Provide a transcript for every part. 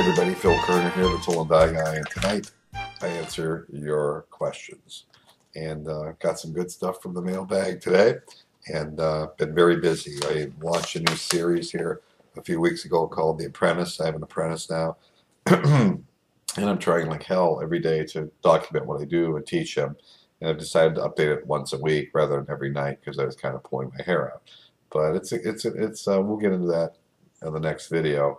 everybody, Phil Kerner here, the Tool and Die Guy, and tonight I answer your questions. And got some good stuff from the mailbag today, and been very busy. I launched a new series here a few weeks ago called The Apprentice. I have an apprentice now, and I'm trying like hell every day to document what I do and teach him. And I've decided to update it once a week rather than every night because I was kind of pulling my hair out. But we'll get into that in the next video.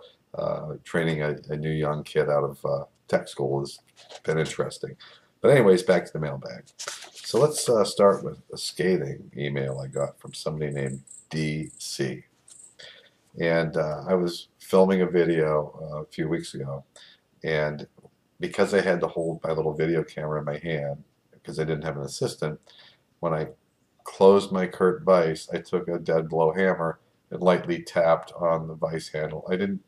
Training a new young kid out of tech school has been interesting. But anyways, back to the mailbag. So let's start with a scathing email I got from somebody named DC. And I was filming a video a few weeks ago, and because I had to hold my little video camera in my hand, because I didn't have an assistant, when I closed my Kurt vise, I took a dead blow hammer and lightly tapped on the vise handle. I didn't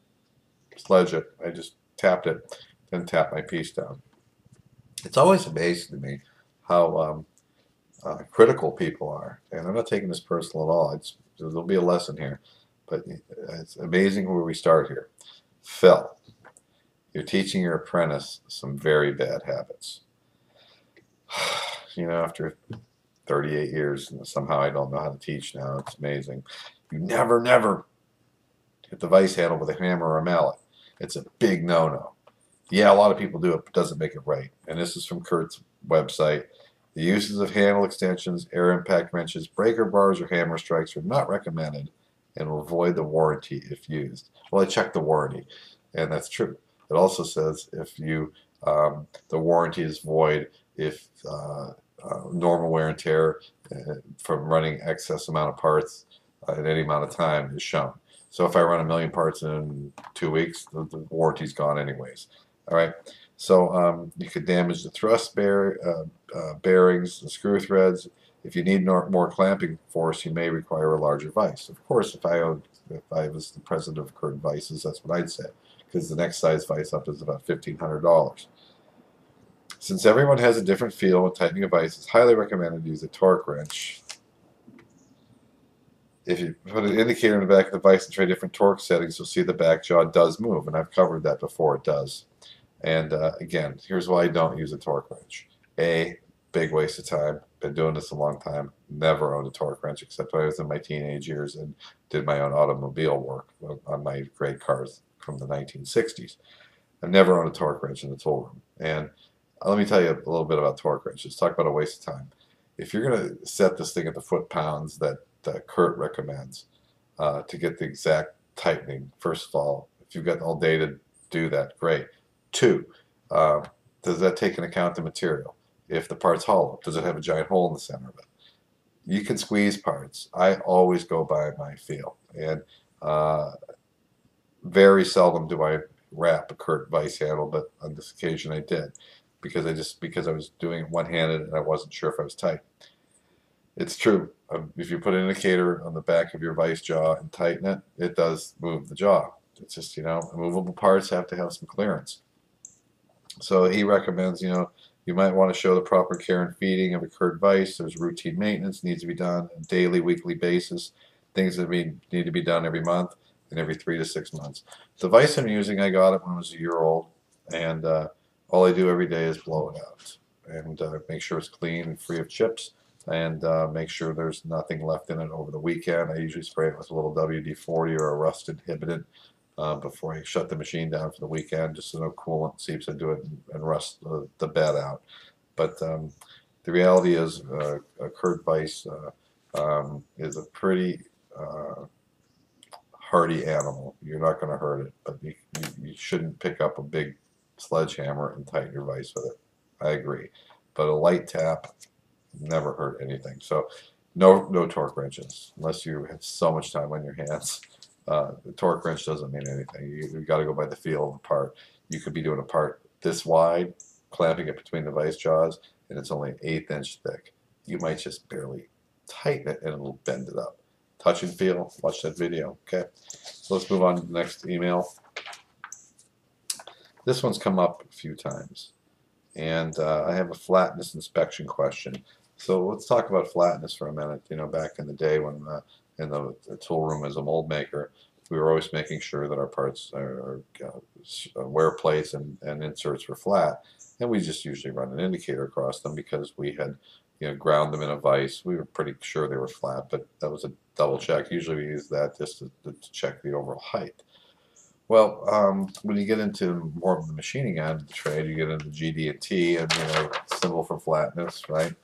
sledge it. I just tapped it, then tapped my piece down. It's always amazing to me how critical people are, and I'm not taking this personal at all. There'll be a lesson here, but it's amazing where we start here. Phil, you're teaching your apprentice some very bad habits. You know, after 38 years, and somehow I don't know how to teach now. It's amazing. You never hit the vise handle with a hammer or a mallet. It's a big no-no. Yeah, a lot of people do it, but doesn't make it right. And this is from Kurt's website. The uses of handle extensions, air impact wrenches, breaker bars, or hammer strikes are not recommended and will void the warranty if used. Well, I checked the warranty, and that's true. It also says if you the warranty is void if normal wear and tear from running excess amount of parts at any amount of time is shown. So if I run 1,000,000 parts in 2 weeks, the warranty's gone anyways. All right. So you could damage the thrust bearings, the screw threads. If you need more clamping force, you may require a larger vise. Of course, if I was the president of Kurt Vices, that's what I'd say, because the next size vise up is about $1,500. Since everyone has a different feel when tightening a vise, it's highly recommended to use a torque wrench. If you put an indicator in the back of the vise and try different torque settings, you'll see the back jaw does move, and I've covered that before. It does. And again, here's why I don't use a torque wrench. A, big waste of time. Been doing this a long time. Never owned a torque wrench except when I was in my teenage years and did my own automobile work on my great cars from the 1960s. I've never owned a torque wrench in the tool room. And let me tell you a little bit about torque wrench. Let's talk about a waste of time. If you're going to set this thing at the foot-pounds that Kurt recommends to get the exact tightening, first of all, if you've got all day to do that, great. Two, does that take into account the material? If the part's hollow, does it have a giant hole in the center of it? You can squeeze parts. I always go by my feel, and very seldom do I wrap a Kurt vise handle, but on this occasion I did, because I was doing it one-handed and I wasn't sure if I was tight. It's true. If you put an indicator on the back of your vise jaw and tighten it, it does move the jaw. It's just, movable parts have to have some clearance. So he recommends, you might want to show the proper care and feeding of a Kurt vise. There's routine maintenance needs to be done on a daily, weekly basis. Things that need to be done every month and every 3 to 6 months. The vise I'm using, I got it when I was a year old, and all I do every day is blow it out and make sure it's clean and free of chips, and make sure there's nothing left in it over the weekend. I usually spray it with a little WD-40 or a rust inhibitant before I shut the machine down for the weekend, just so no coolant seeps into it and rust the bed out. But the reality is a Kurt vise is a pretty hardy animal. You're not going to hurt it, but you shouldn't pick up a big sledgehammer and tighten your vise with it. I agree. But a light tap never hurt anything. So no torque wrenches unless you have so much time on your hands. The torque wrench doesn't mean anything. You've got to go by the feel of the part. You could be doing a part this wide, clamping it between the vise jaws, and it's only an 1/8 inch thick. You might just barely tighten it and it'll bend it up. Touch and feel. Watch that video. Okay. So let's move on to the next email. This one's come up a few times, and I have a flatness inspection question. So let's talk about flatness for a minute. Back in the day when in the tool room as a mold maker, we were always making sure that our parts, our wear plates and inserts were flat, and we just usually run an indicator across them because we had, ground them in a vise. We were pretty sure they were flat, but that was a double check. Usually we use that just to check the overall height. Well, when you get into more of the machining end of the trade, you get into GD&T and symbol for flatness, right?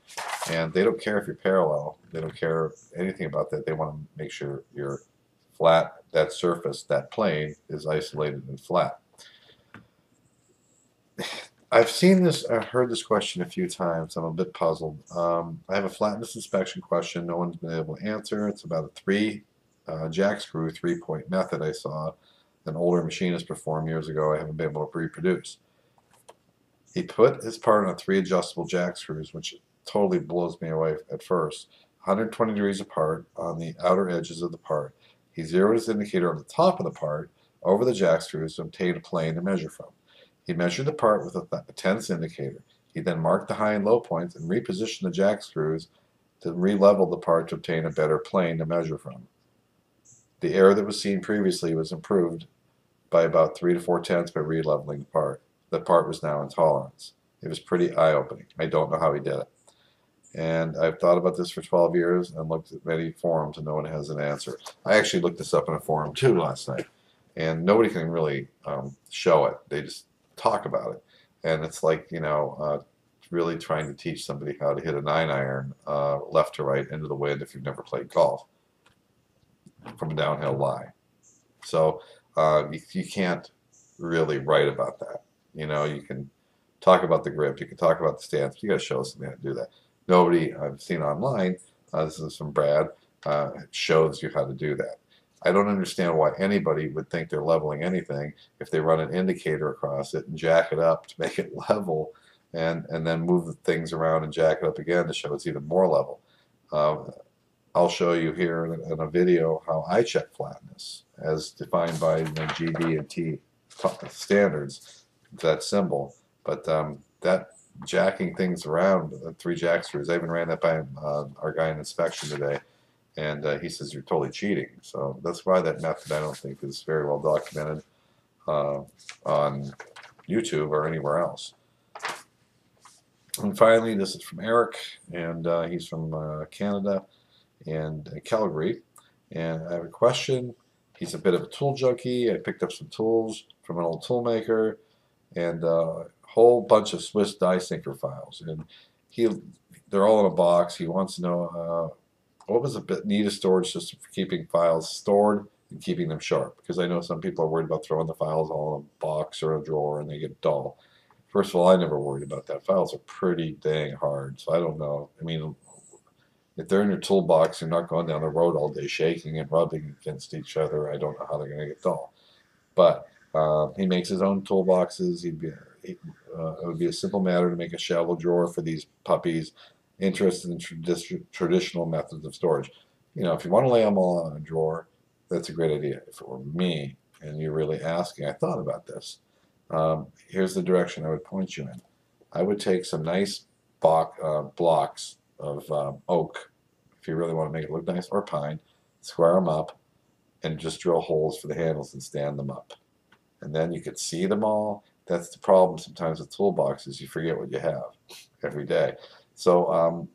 And they don't care if you're parallel. They don't care anything about that. They want to make sure you're flat. That surface, that plane, is isolated and flat. I've seen this, I've heard this question a few times. I'm a bit puzzled. I have a flatness inspection question no one's been able to answer. It's about a jack screw 3-point method I saw an older machinist perform years ago. I haven't been able to reproduce. He put his part on 3 adjustable jack screws, which totally blows me away at first. 120 degrees apart on the outer edges of the part. He zeroed his indicator on the top of the part over the jack screws to obtain a plane to measure from. He measured the part with a tense indicator. He then marked the high and low points and repositioned the jack screws to re-level the part to obtain a better plane to measure from. The error that was seen previously was improved by about 3 to 4 tenths by re-leveling the part. The part was now in tolerance. It was pretty eye-opening. I don't know how he did it. And I've thought about this for 12 years and looked at many forums and no one has an answer. I actually looked this up in a forum too last night. And nobody can really show it. They just talk about it. And it's like, really trying to teach somebody how to hit a 9-iron left to right into the wind if you've never played golf from a downhill lie. So you can't really write about that. You can talk about the grip, you can talk about the stance, but you got to show somebody how to do that. Nobody I've seen online, this is from Brad, shows you how to do that. I don't understand why anybody would think they're leveling anything if they run an indicator across it and jack it up to make it level and then move the things around and jack it up again to show it's even more level. I'll show you here in a video how I check flatness as defined by the GD&T standards, that symbol. But that jacking things around, 3 jack screws, I even ran that by our guy in inspection today, and he says you're totally cheating. So that's why that method I don't think is very well documented on YouTube or anywhere else. And finally, this is from Eric, and he's from Canada and Calgary. And I have a question. He's a bit of a tool junkie. I picked up some tools from an old tool maker and a whole bunch of Swiss die sinker files. And they're all in a box. He wants to know what was a bit neat storage system for keeping files stored and keeping them sharp. Because I know some people are worried about throwing the files all in a box or a drawer and they get dull. First of all, I never worried about that. Files are pretty dang hard, so I don't know. I mean, if they're in your toolbox, you're not going down the road all day shaking and rubbing against each other. I don't know how they're going to get dull. But he makes his own toolboxes. It would be a simple matter to make a shallow drawer for these puppies interested in traditional methods of storage. If you want to lay them all in a drawer, that's a great idea. If it were me and you're really asking, I thought about this. Here's the direction I would point you in. I would take some nice blocks of oak, if you really want to make it look nice, or pine, square them up, and just drill holes for the handles and stand them up. And then you could see them all. That's the problem sometimes with toolboxes. You forget what you have every day. So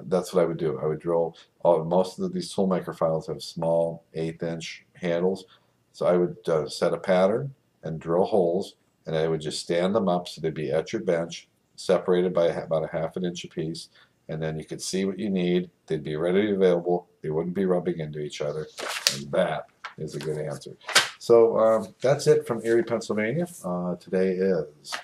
that's what I would do. I would drill. Most of these toolmaker files have small 1/8-inch handles. So I would set a pattern and drill holes, and I would just stand them up so they'd be at your bench, separated by about a 1/2 inch apiece, and then you could see what you need. They'd be readily available. They wouldn't be rubbing into each other, and that is a good answer. So that's it from Erie, Pennsylvania. Today is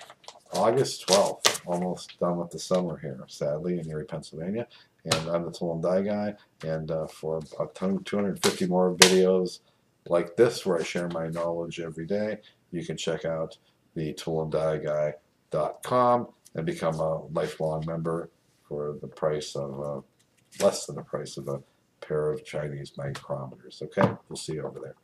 August 12th, almost done with the summer here, sadly, in Erie, Pennsylvania. And I'm the Tool and Die Guy, and for about 250 more videos like this where I share my knowledge every day, you can check out the toolanddieguy.com and become a lifelong member for the price of less than the price of a pair of Chinese micrometers. Okay, we'll see you over there.